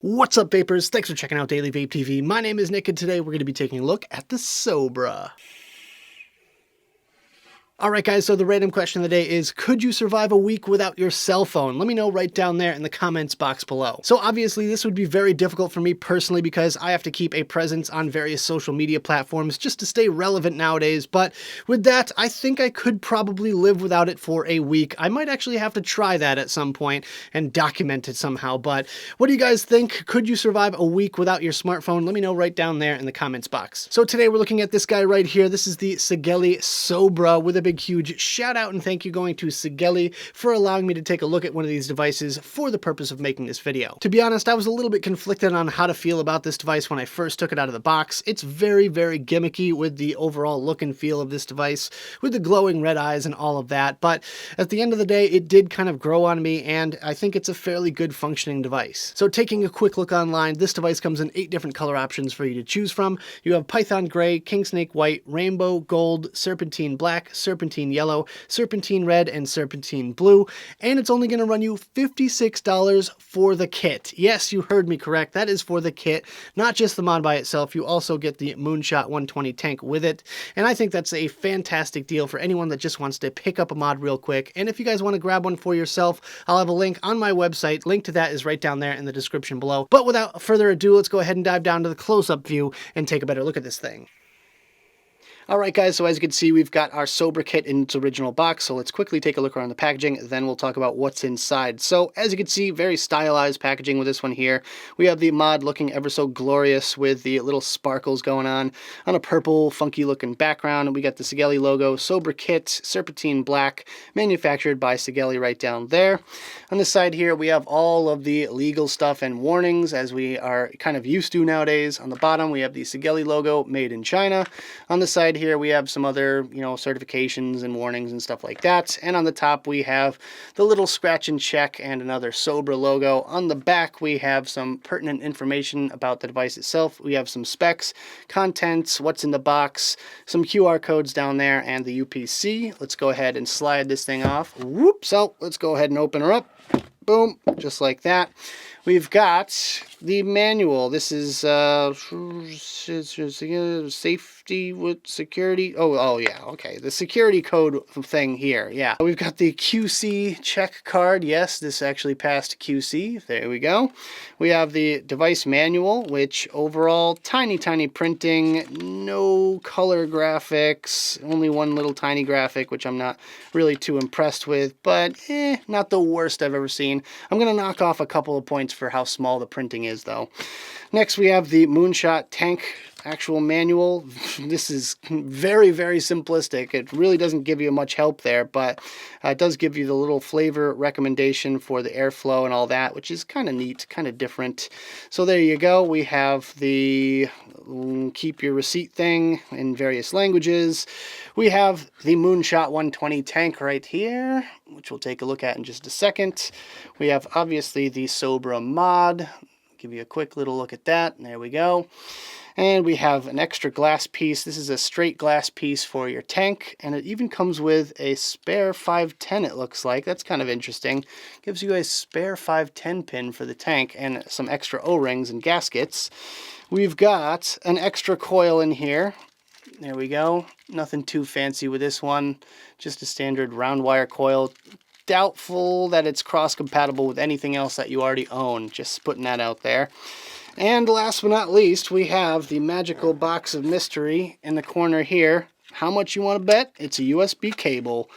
What's up, vapors? Thanks for checking out Daily Vape TV. My name is Nick, and today we're going to be taking a look at the Sobra. Alright guys, so the random question of the day is, could you survive a week without your cell phone? Let me know right down there in the comments box below. So obviously this would be very difficult for me personally because I have to keep a presence on various social media platforms just to stay relevant nowadays, but with that, I think I could probably live without it for a week. I might actually have to try that at some point and document it somehow, but what do you guys think? Could you survive a week without your smartphone? Let me know right down there in the comments box. So today we're looking at this guy right here. This is the Sigelei Sobra with a big huge shout out and thank you going to Sigelei for allowing me to take a look at one of these devices for the purpose of making this video. To be honest, I was a little bit conflicted on how to feel about this device when I first took it out of the box. It's very, very gimmicky with the overall look and feel of this device, with the glowing red eyes and all of that, but at the end of the day, it did kind of grow on me, and I think it's a fairly good functioning device. So taking a quick look online, this device comes in 8 different color options for you to choose from. You have Python Gray, King Snake White, Rainbow Gold, Serpentine Black, Serpentine Yellow, Serpentine Red, and Serpentine Blue, and it's only going to run you $56 for the kit. Yes, you heard me correct. That is for the kit, not just the mod by itself. You also get the Moonshot 120 tank with it, and I think that's a fantastic deal for anyone that just wants to pick up a mod real quick. And if you guys want to grab one for yourself, I'll have a link on my website. Link to that is right down there in the description below. But without further ado, let's go ahead and dive down to the close-up view and take a better look at this thing. Alright guys, so as you can see, we've got our Sobra kit in its original box, so let's quickly take a look around the packaging, then we'll talk about what's inside. So as you can see, very stylized packaging with this one here. We have the mod looking ever so glorious with the little sparkles going on a purple, funky looking background. We got the Sigelei logo, Sobra kit, Serpentine Black, manufactured by Sigelei right down there. On the side here, we have all of the legal stuff and warnings, as we are kind of used to nowadays. On the bottom, we have the Sigelei logo, made in China. On the side here we have some other, certifications and warnings and stuff like that. And on the top we have the little scratch and check and another Sobra logo. On the back we have some pertinent information about the device itself. We have some specs, contents, what's in the box, some QR codes down there, and the UPC. Let's go ahead and slide this thing off. Whoop! So let's go ahead and open her up. Boom, just like that. We've got the manual. This is safety with security. Oh yeah, okay. The security code thing here. Yeah, we've got the QC check card. Yes, this actually passed QC. There we go. We have the device manual, which overall tiny printing, no color graphics, only one little tiny graphic, which I'm not really too impressed with, but not the worst I've ever seen. I'm gonna knock off a couple of points for how small the printing is though. Next we have the Moonshot tank actual manual. This is very simplistic. It really doesn't give you much help there, but it does give you the little flavor recommendation for the airflow and all that, which is kind of neat, kind of different. So there you go. We have the keep your receipt thing in various languages. We have the Moonshot 120 tank right here, which we'll take a look at in just a second. We have obviously the Sobra mod. Give you a quick little look at that. There we go. And we have an extra glass piece. This is a straight glass piece for your tank, and it even comes with a spare 510, it looks like. That's kind of interesting. Gives you a spare 510 pin for the tank and some extra O-rings and gaskets. We've got an extra coil in here. There we go. Nothing too fancy with this one. Just a standard round wire coil. Doubtful that it's cross-compatible with anything else that you already own. Just putting that out there. And last but not least, we have the magical box of mystery in the corner here. How much you want to bet? It's a USB cable.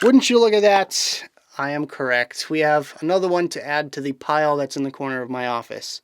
Wouldn't you look at that? I am correct. We have another one to add to the pile that's in the corner of my office.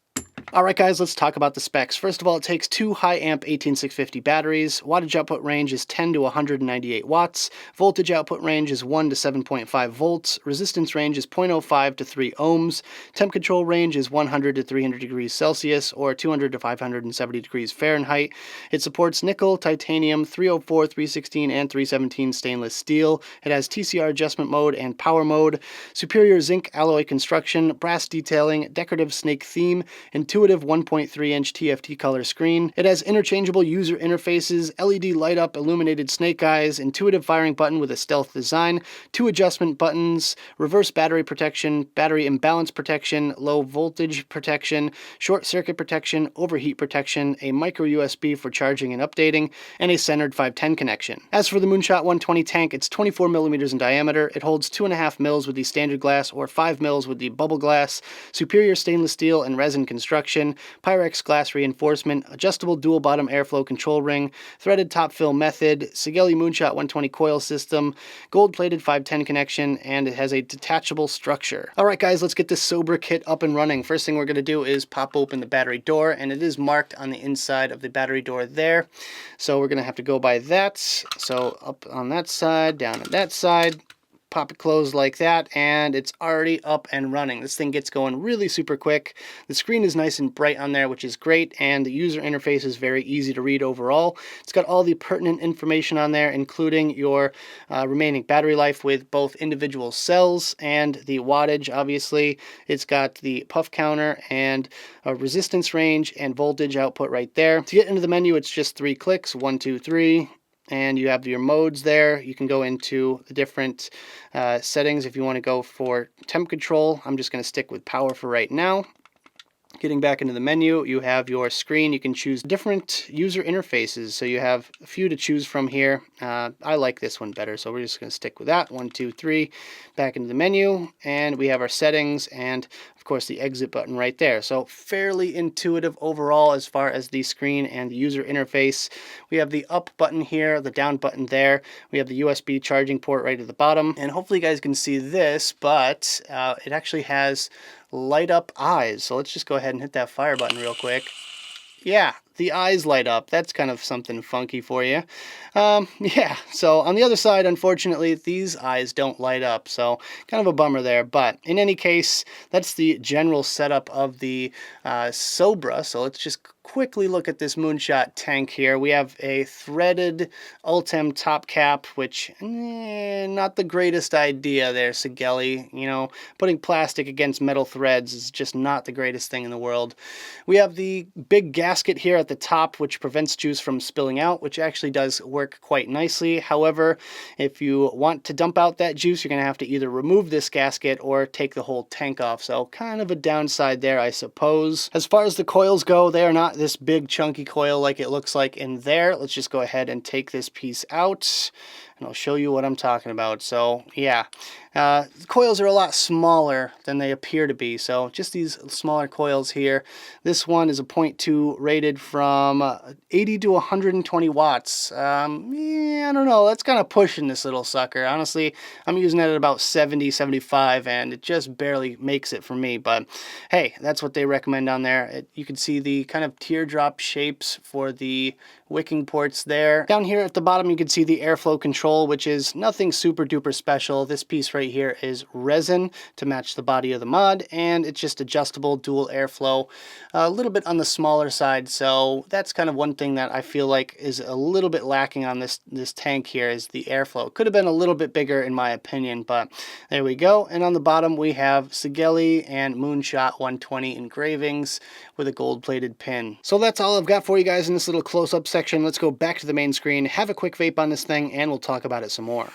Alright guys, let's talk about the specs. First of all, it takes 2 high-amp 18650 batteries. Wattage output range is 10 to 198 watts. Voltage output range is 1 to 7.5 volts. Resistance range is 0.05 to 3 ohms. Temp control range is 100 to 300 degrees Celsius or 200 to 570 degrees Fahrenheit. It supports nickel, titanium, 304, 316, and 317 stainless steel. It has TCR adjustment mode and power mode, superior zinc alloy construction, brass detailing, decorative snake theme, and intuitive 1.3-inch TFT color screen. It has interchangeable user interfaces, LED light up illuminated snake eyes, intuitive firing button with a stealth design, 2 adjustment buttons, reverse battery protection, battery imbalance protection, low voltage protection, short circuit protection, overheat protection, a micro USB for charging and updating, and a centered 510 connection. As for the Moonshot 120 tank, it's 24 millimeters in diameter. It holds 2.5 mils with the standard glass or 5 mils with the bubble glass, superior stainless steel and resin construction, Pyrex glass reinforcement, adjustable dual bottom airflow control ring, threaded top fill method, Sigelei Moonshot 120 coil system, gold plated 510 connection, and it has a detachable structure. Alright guys, let's get this Sobra kit up and running. First thing we're going to do is pop open the battery door, and it is marked on the inside of the battery door there. So we're going to have to go by that. So up on that side, down on that side, pop it closed like that, and it's already up and running. This thing gets going really super quick. The screen is nice and bright on there, which is great, and the user interface is very easy to read overall. It's got all the pertinent information on there, including your remaining battery life with both individual cells and the wattage, obviously. It's got the puff counter and a resistance range and voltage output right there. To get into the menu, it's just 3 clicks, 1, 2, 3. And you have your modes there. You can go into the different settings if you want to go for temp control. I'm just going to stick with power for right now. Getting back into the menu, you have your screen. You can choose different user interfaces. So you have a few to choose from here. I like this one better, so we're just going to stick with that. 1, 2, 3. Back into the menu, and we have our settings and, of course, the exit button right there. So fairly intuitive overall as far as the screen and the user interface. We have the up button here, the down button there. We have the USB charging port right at the bottom. And hopefully you guys can see this, but it actually has light up eyes. So let's just go ahead and hit that fire button real quick. Yeah, the eyes light up. That's kind of something funky for you. Yeah, so on the other side, unfortunately, these eyes don't light up, so kind of a bummer there. But in any case, that's the general setup of the Sobra. So let's just quickly look at this Moonshot tank here. We have a threaded Ultem top cap, which not the greatest idea there, Sigelei. You know, putting plastic against metal threads is just not the greatest thing in the world. We have the big gasket here at the top, which prevents juice from spilling out, which actually does work quite nicely. However, if you want to dump out that juice, you're going to have to either remove this gasket or take the whole tank off. So kind of a downside there, I suppose. As far as the coils go, they are not this big chunky coil like it looks like in there. Let's just go ahead and take this piece out, and I'll show you what I'm talking about. So yeah, the coils are a lot smaller than they appear to be. So just these smaller coils here. This one is a 0.2 rated from 80 to 120 watts. Yeah, I don't know. That's kind of pushing this little sucker. Honestly, I'm using it at about 70, 75, and it just barely makes it for me. But hey, that's what they recommend on there. You can see the kind of teardrop shapes for the wicking ports there. Down here at the bottom, you can see the airflow control, which is nothing super duper special. This piece right here is resin to match the body of the mod, and it's just adjustable dual airflow, a little bit on the smaller side. So that's kind of one thing that I feel like is a little bit lacking on this tank here, is the airflow. It could have been a little bit bigger in my opinion, but there we go. And on the bottom we have Sigelei and Moonshot 120 engravings with a gold plated pin. So that's all I've got for you guys in this little close-up section. Let's go back to the main screen, have a quick vape on this thing, and we'll talk about it some more.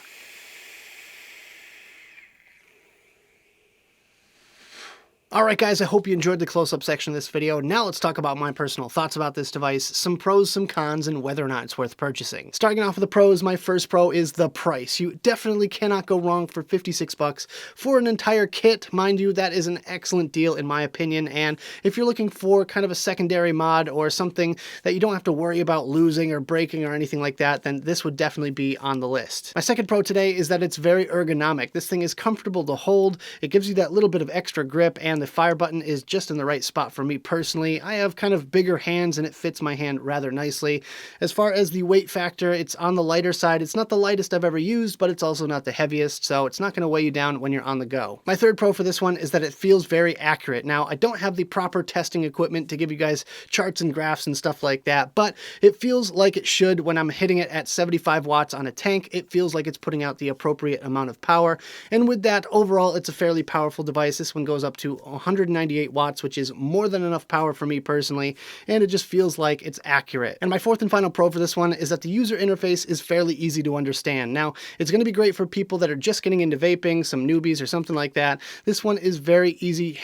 Alright guys, I hope you enjoyed the close-up section of this video. Now let's talk about my personal thoughts about this device, some pros, some cons, and whether or not it's worth purchasing. Starting off with the pros, my first pro is the price. You definitely cannot go wrong for 56 bucks for an entire kit. Mind you, that is an excellent deal in my opinion, and if you're looking for kind of a secondary mod or something that you don't have to worry about losing or breaking or anything like that, then this would definitely be on the list. My second pro today is that it's very ergonomic. This thing is comfortable to hold, it gives you that little bit of extra grip, and the fire button is just in the right spot for me personally. I have kind of bigger hands and it fits my hand rather nicely. As far as the weight factor, it's on the lighter side. It's not the lightest I've ever used, but it's also not the heaviest, so it's not going to weigh you down when you're on the go. My third pro for this one is that it feels very accurate. Now, I don't have the proper testing equipment to give you guys charts and graphs and stuff like that, but it feels like it should when I'm hitting it at 75 watts on a tank. It feels like it's putting out the appropriate amount of power, and with that, overall, it's a fairly powerful device. This one goes up to 198 watts, which is more than enough power for me personally, and it just feels like it's accurate. And my fourth and final pro for this one is that the user interface is fairly easy to understand. Now, it's going to be great for people that are just getting into vaping, some newbies or something like that. This one is very easy.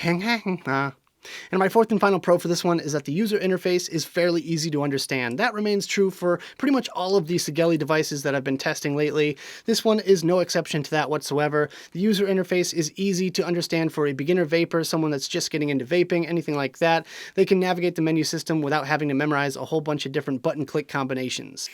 And my fourth and final pro for this one is that the user interface is fairly easy to understand. That remains true for pretty much all of the Sigelei devices that I've been testing lately. This one is no exception to that whatsoever. The user interface is easy to understand for a beginner vapor, someone that's just getting into vaping, anything like that. They can navigate the menu system without having to memorize a whole bunch of different button click combinations.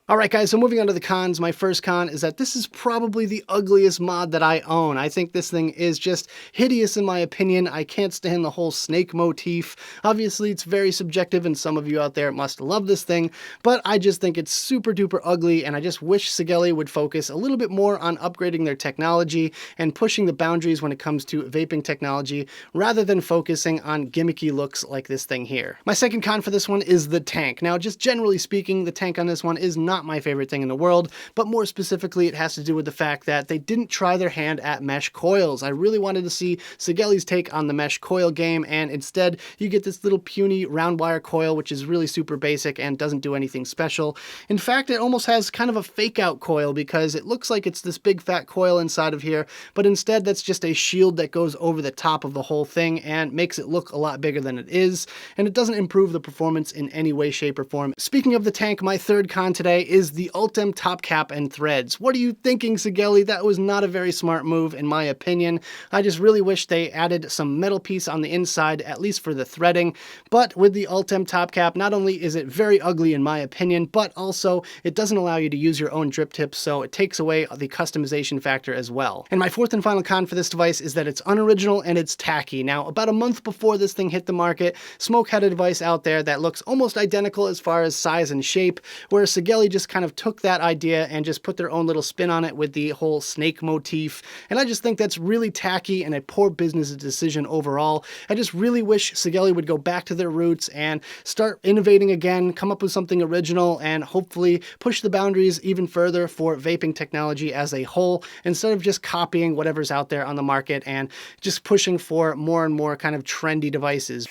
Alright guys, so moving on to the cons. My first con is that this is probably the ugliest mod that I own. I think this thing is just hideous in my opinion. I can't stand the whole snake motif. Obviously it's very subjective and some of you out there must love this thing, but I just think it's super duper ugly and I just wish Sigelei would focus a little bit more on upgrading their technology and pushing the boundaries when it comes to vaping technology rather than focusing on gimmicky looks like this thing here. My second con for this one is the tank. Now just generally speaking, the tank on this one is not my favorite thing in the world, but more specifically it has to do with the fact that they didn't try their hand at mesh coils. I really wanted to see Sigelei's take on the mesh coil game, and instead you get this little puny round wire coil which is really super basic and doesn't do anything special. In fact, it almost has kind of a fake out coil because it looks like it's this big fat coil inside of here, but instead that's just a shield that goes over the top of the whole thing and makes it look a lot bigger than it is, and it doesn't improve the performance in any way, shape, or form. Speaking of the tank, my third con today is the Ultem top cap and threads. What are you thinking, Sigelei? That was not a very smart move in my opinion. I just really wish they added some metal piece on the inside, at least for the threading. But with the Ultem top cap, not only is it very ugly in my opinion, but also it doesn't allow you to use your own drip tips, so it takes away the customization factor as well. And my fourth and final con for this device is that it's unoriginal and it's tacky. Now, about a month before this thing hit the market, Smoke had a device out there that looks almost identical as far as size and shape, where Sigelei just kind of took that idea and just put their own little spin on it with the whole snake motif. And I just think that's really tacky and a poor business decision overall. I just really wish Sigelei would go back to their roots and start innovating again, come up with something original, and hopefully push the boundaries even further for vaping technology as a whole, instead of just copying whatever's out there on the market and just pushing for more and more kind of trendy devices.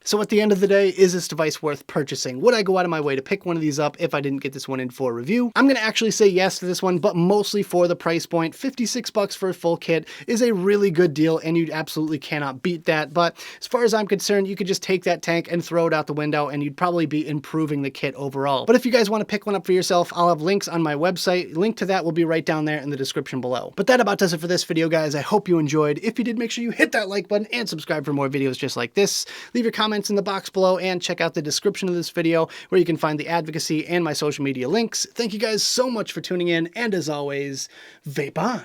So at the end of the day, is this device worth purchasing? Would I go out of my way to pick one of these up if I didn't get this one in for review? I'm gonna actually say yes to this one, but mostly for the price point. 56 bucks for a full kit is a really good deal and you absolutely cannot beat that. But as far as I'm concerned, you could just take that tank and throw it out the window and you'd probably be improving the kit overall. But if you guys want to pick one up for yourself, I'll have links on my website. Link to that will be right down there in the description below. But that about does it for this video, guys. I hope you enjoyed. If you did, make sure you hit that like button and subscribe for more videos just like this. Leave your comments in the box below and check out the description of this video where you can find the advocacy and my social media links. Thank you guys so much for tuning in, and as always, vape on.